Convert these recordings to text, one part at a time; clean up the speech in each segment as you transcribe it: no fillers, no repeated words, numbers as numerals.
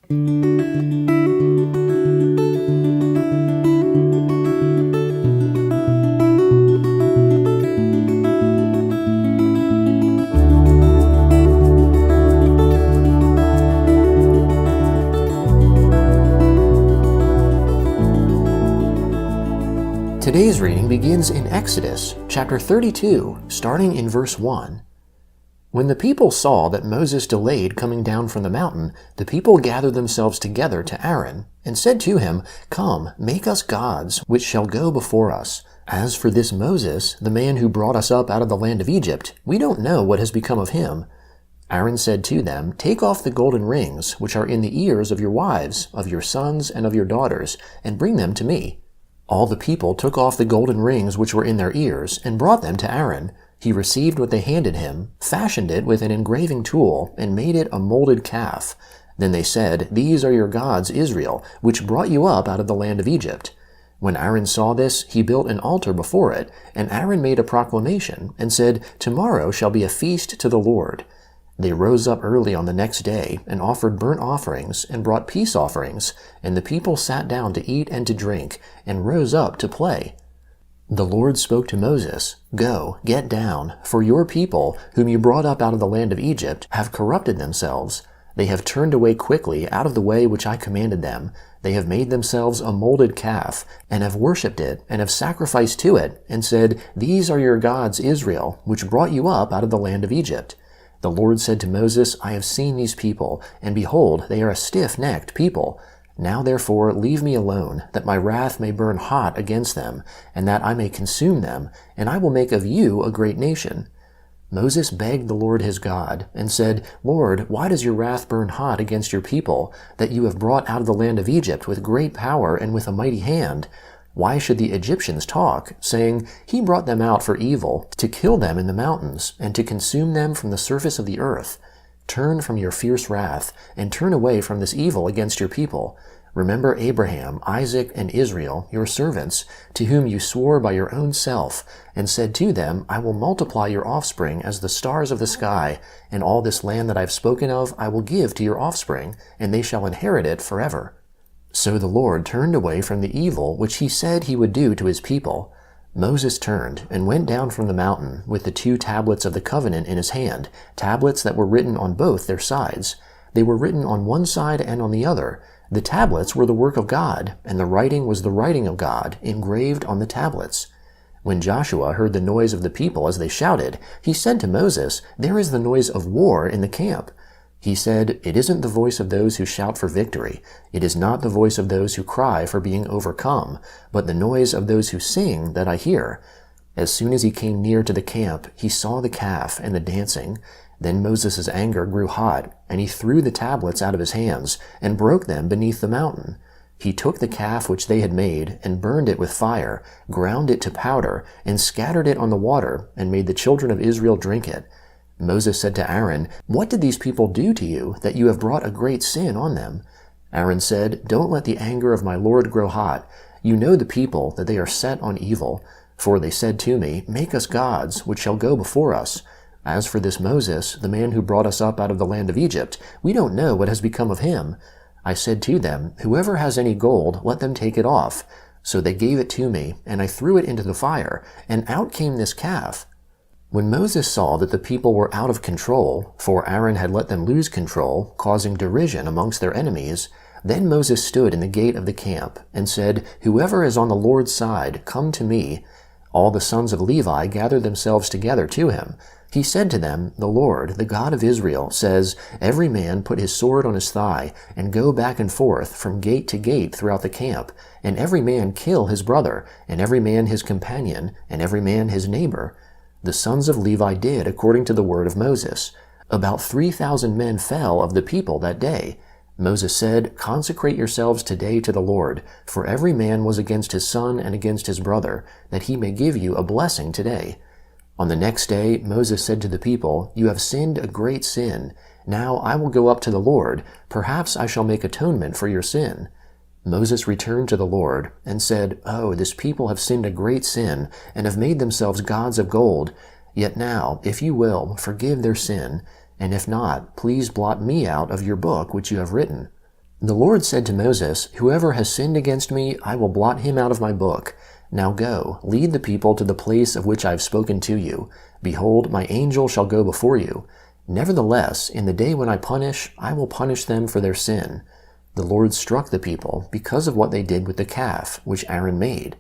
Today's reading begins in Exodus chapter 32, starting in verse 1. When the people saw that Moses delayed coming down from the mountain, the people gathered themselves together to Aaron, and said to him, "Come, make us gods, which shall go before us. As for this Moses, the man who brought us up out of the land of Egypt, we don't know what has become of him." Aaron said to them, "Take off the golden rings, which are in the ears of your wives, of your sons, and of your daughters, and bring them to me." All the people took off the golden rings which were in their ears, and brought them to Aaron. He received what they handed him, fashioned it with an engraving tool, and made it a molded calf. Then they said, "These are your gods, Israel, which brought you up out of the land of Egypt." When Aaron saw this, he built an altar before it, and Aaron made a proclamation, and said, "Tomorrow shall be a feast to the Lord." They rose up early on the next day, and offered burnt offerings, and brought peace offerings, and the people sat down to eat and to drink, and rose up to play. The Lord spoke to Moses, "Go, get down, for your people, whom you brought up out of the land of Egypt, have corrupted themselves. They have turned away quickly out of the way which I commanded them. They have made themselves a molded calf, and have worshipped it, and have sacrificed to it, and said, 'These are your gods, Israel, which brought you up out of the land of Egypt.' The Lord said to Moses, 'I have seen these people, and behold, they are a stiff-necked people. Now therefore leave me alone, that my wrath may burn hot against them, and that I may consume them, and I will make of you a great nation.' Moses begged the Lord his God, and said, 'Lord, why does your wrath burn hot against your people, that you have brought out of the land of Egypt with great power and with a mighty hand? Why should the Egyptians talk, saying, He brought them out for evil, to kill them in the mountains, and to consume them from the surface of the earth? Turn from your fierce wrath, and turn away from this evil against your people. Remember Abraham, Isaac, and Israel, your servants, to whom you swore by your own self, and said to them, I will multiply your offspring as the stars of the sky, and all this land that I have spoken of I will give to your offspring, and they shall inherit it forever.' So the Lord turned away from the evil which he said he would do to his people. Moses turned and went down from the mountain with the 2 tablets of the covenant in his hand, tablets that were written on both their sides. They were written on one side and on the other. The tablets were the work of God, and the writing was the writing of God, engraved on the tablets. When Joshua heard the noise of the people as they shouted, he said to Moses, There is the noise of war in the camp. He said, It isn't the voice of those who shout for victory. It is not the voice of those who cry for being overcome, but the noise of those who sing that I hear. As soon as he came near to the camp, he saw the calf and the dancing. Then Moses' anger grew hot, and he threw the tablets out of his hands, and broke them beneath the mountain. He took the calf which they had made, and burned it with fire, ground it to powder, and scattered it on the water, and made the children of Israel drink it. Moses said to Aaron, What did these people do to you, that you have brought a great sin on them? Aaron said, Don't let the anger of my Lord grow hot. You know the people, that they are set on evil. For they said to me, Make us gods, which shall go before us. As for this Moses, the man who brought us up out of the land of Egypt, we don't know what has become of him. I said to them, Whoever has any gold, let them take it off. So they gave it to me, and I threw it into the fire, and out came this calf. When Moses saw that the people were out of control, for Aaron had let them lose control, causing derision amongst their enemies, then Moses stood in the gate of the camp, and said, Whoever is on the Lord's side, come to me. All the sons of Levi gathered themselves together to him. He said to them, The Lord, the God of Israel, says, Every man put his sword on his thigh, and go back and forth from gate to gate throughout the camp, and every man kill his brother, and every man his companion, and every man his neighbor. The sons of Levi did according to the word of Moses. About 3,000 men fell of the people that day. Moses said, Consecrate yourselves today to the Lord, for every man was against his son and against his brother, that he may give you a blessing today. On the next day Moses said to the people, You have sinned a great sin. Now I will go up to the Lord. Perhaps I shall make atonement for your sin. Moses returned to the Lord and said, Oh, this people have sinned a great sin, and have made themselves gods of gold. Yet now, if you will, forgive their sin, and if not, please blot me out of your book which you have written. The Lord said to Moses, "Whoever has sinned against me, I will blot him out of my book. Now go, lead the people to the place of which I have spoken to you. Behold, my angel shall go before you. Nevertheless, in the day when I will punish them for their sin." The Lord struck the people because of what they did with the calf, which Aaron made.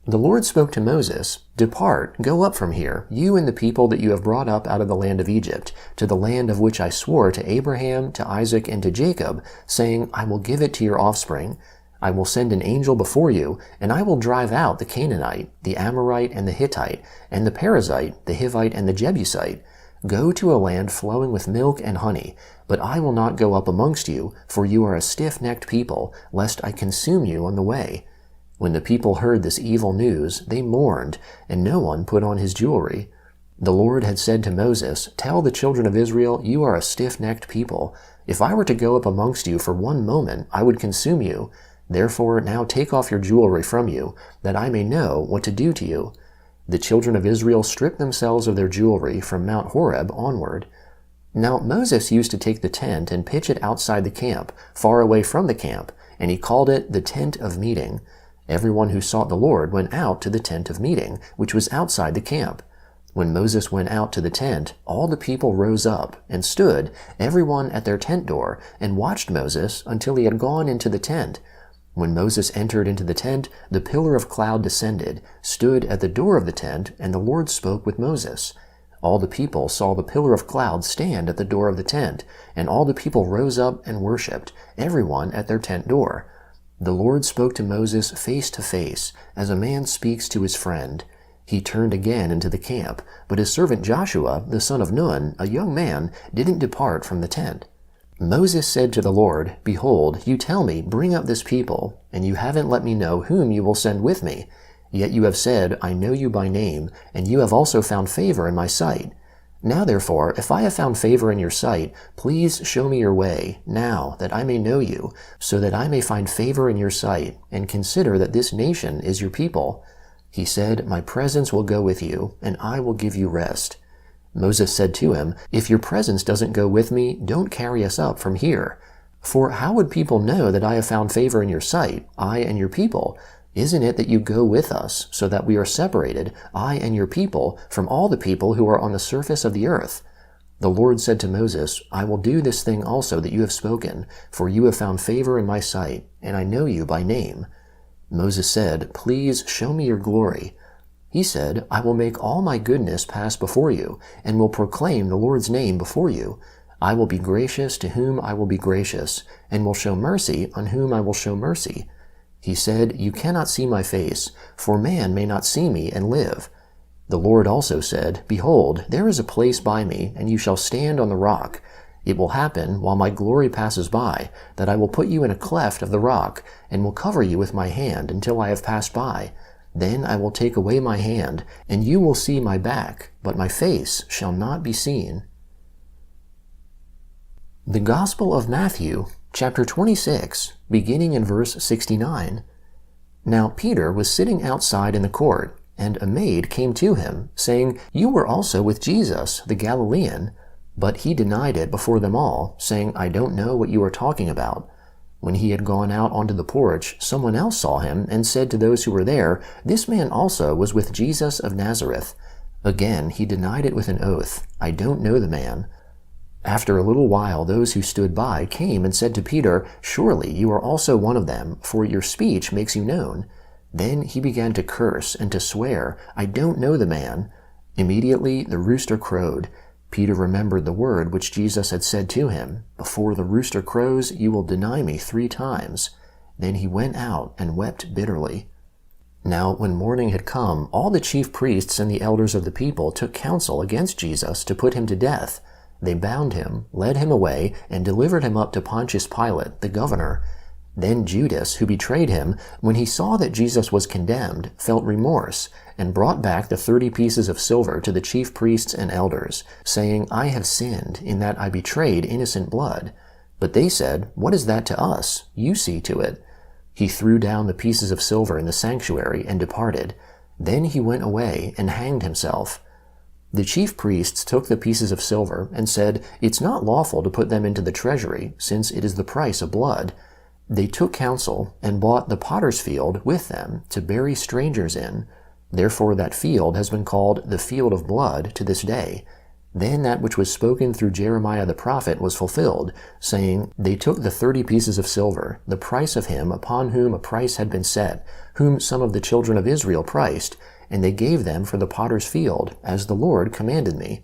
The Lord spoke to Moses, "Depart, go up from here, you and the people that you have brought up out of the land of Egypt, to the land of which I swore to Abraham, to Isaac, and to Jacob, saying, I will give it to your offspring. I will send an angel before you, and I will drive out the Canaanite, the Amorite, and the Hittite, and the Perizzite, the Hivite, and the Jebusite. Go to a land flowing with milk and honey, but I will not go up amongst you, for you are a stiff-necked people, lest I consume you on the way." When the people heard this evil news, they mourned, and no one put on his jewelry. The Lord had said to Moses, "Tell the children of Israel, you are a stiff-necked people. If I were to go up amongst you for one moment, I would consume you. Therefore now take off your jewelry from you, that I may know what to do to you." The children of Israel stripped themselves of their jewelry from Mount Horeb onward. Now Moses used to take the tent and pitch it outside the camp, far away from the camp, and he called it the tent of meeting. Everyone who sought the Lord went out to the tent of meeting, which was outside the camp. When Moses went out to the tent, all the people rose up and stood, everyone at their tent door, and watched Moses until he had gone into the tent. When Moses entered into the tent, the pillar of cloud descended, stood at the door of the tent, and the Lord spoke with Moses. All the people saw the pillar of cloud stand at the door of the tent, and all the people rose up and worshipped, everyone at their tent door. The Lord spoke to Moses face to face, as a man speaks to his friend. He turned again into the camp, but his servant Joshua, the son of Nun, a young man, didn't depart from the tent. Moses said to the Lord, "Behold, you tell me, bring up this people, and you haven't let me know whom you will send with me. Yet you have said, I know you by name, and you have also found favor in my sight. Now therefore, if I have found favor in your sight, please show me your way, now, that I may know you, so that I may find favor in your sight, and consider that this nation is your people." He said, "My presence will go with you, and I will give you rest." Moses said to him, "If your presence doesn't go with me, don't carry us up from here. For how would people know that I have found favor in your sight, I and your people? Isn't it that you go with us, so that we are separated, I and your people, from all the people who are on the surface of the earth?" The Lord said to Moses, "I will do this thing also that you have spoken, for you have found favor in my sight, and I know you by name." Moses said, "Please show me your glory." He said, "I will make all my goodness pass before you, and will proclaim the Lord's name before you. I will be gracious to whom I will be gracious, and will show mercy on whom I will show mercy." He said, "You cannot see my face, for man may not see me and live." The Lord also said, "Behold, there is a place by me, and you shall stand on the rock. It will happen, while my glory passes by, that I will put you in a cleft of the rock, and will cover you with my hand until I have passed by. Then I will take away my hand, and you will see my back, but my face shall not be seen." The Gospel of Matthew, chapter 26, beginning in verse 69. Now Peter was sitting outside in the court, and a maid came to him, saying, "You were also with Jesus, the Galilean." But he denied it before them all, saying, "I don't know what you are talking about." When he had gone out onto the porch, someone else saw him and said to those who were there, "This man also was with Jesus of Nazareth." Again he denied it with an oath, "I don't know the man." After a little while those who stood by came and said to Peter, "Surely you are also one of them, for your speech makes you known." Then he began to curse and to swear, "I don't know the man." Immediately the rooster crowed. Peter remembered the word which Jesus had said to him, "Before the rooster crows, you will deny me 3 times." Then he went out and wept bitterly. Now when morning had come, all the chief priests and the elders of the people took counsel against Jesus to put him to death. They bound him, led him away, and delivered him up to Pontius Pilate, the governor. Then Judas, who betrayed him, when he saw that Jesus was condemned, felt remorse, and brought back the 30 pieces of silver to the chief priests and elders, saying, "I have sinned, in that I betrayed innocent blood." But they said, "What is that to us? You see to it." He threw down the pieces of silver in the sanctuary and departed. Then he went away and hanged himself. The chief priests took the pieces of silver and said, "It's not lawful to put them into the treasury, since it is the price of blood." They took counsel and bought the potter's field with them to bury strangers in. Therefore that field has been called the field of blood to this day. Then that which was spoken through Jeremiah the prophet was fulfilled, saying, They took the 30 pieces of silver, the price of him upon whom a price had been set, whom some of the children of Israel priced, and they gave them for the potter's field, as the Lord commanded me.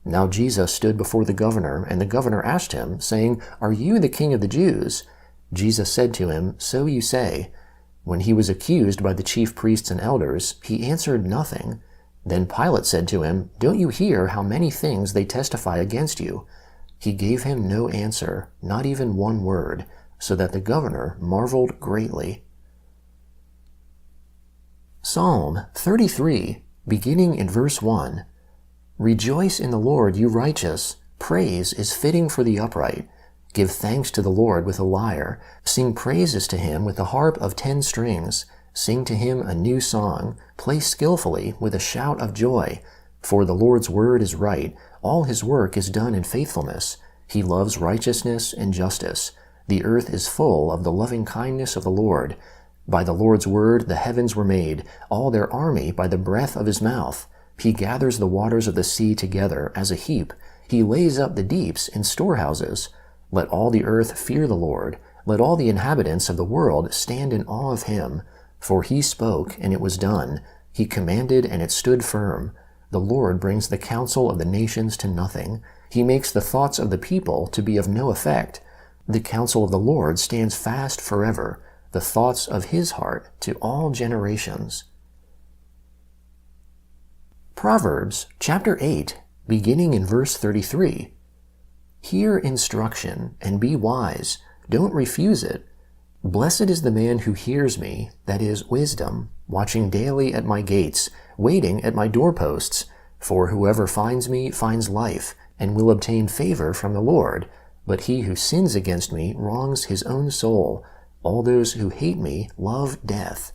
Now Jesus stood before the governor, and the governor asked him, saying, Are you the king of the Jews? Jesus said to him, So you say. When he was accused by the chief priests and elders, he answered nothing. Then Pilate said to him, Don't you hear how many things they testify against you? He gave him no answer, not even one word, so that the governor marveled greatly. Psalm 33, beginning in verse 1. Rejoice in the Lord, you righteous. Praise is fitting for the upright. Give thanks to the Lord with a lyre. Sing praises to him with the harp of 10 strings. Sing to him a new song. Play skillfully with a shout of joy. For the Lord's word is right. All his work is done in faithfulness. He loves righteousness and justice. The earth is full of the loving kindness of the Lord. By the Lord's word the heavens were made, all their army by the breath of his mouth. He gathers the waters of the sea together as a heap. He lays up the deeps in storehouses. Let all the earth fear the Lord. Let all the inhabitants of the world stand in awe of him. For he spoke, and it was done. He commanded, and it stood firm. The Lord brings the counsel of the nations to nothing. He makes the thoughts of the people to be of no effect. The counsel of the Lord stands fast forever, the thoughts of his heart to all generations. Proverbs chapter 8, beginning in verse 33. Hear instruction, and be wise. Don't refuse it. Blessed is the man who hears me, that is, wisdom, watching daily at my gates, waiting at my doorposts. For whoever finds me finds life, and will obtain favor from the Lord. But he who sins against me wrongs his own soul. All those who hate me love death.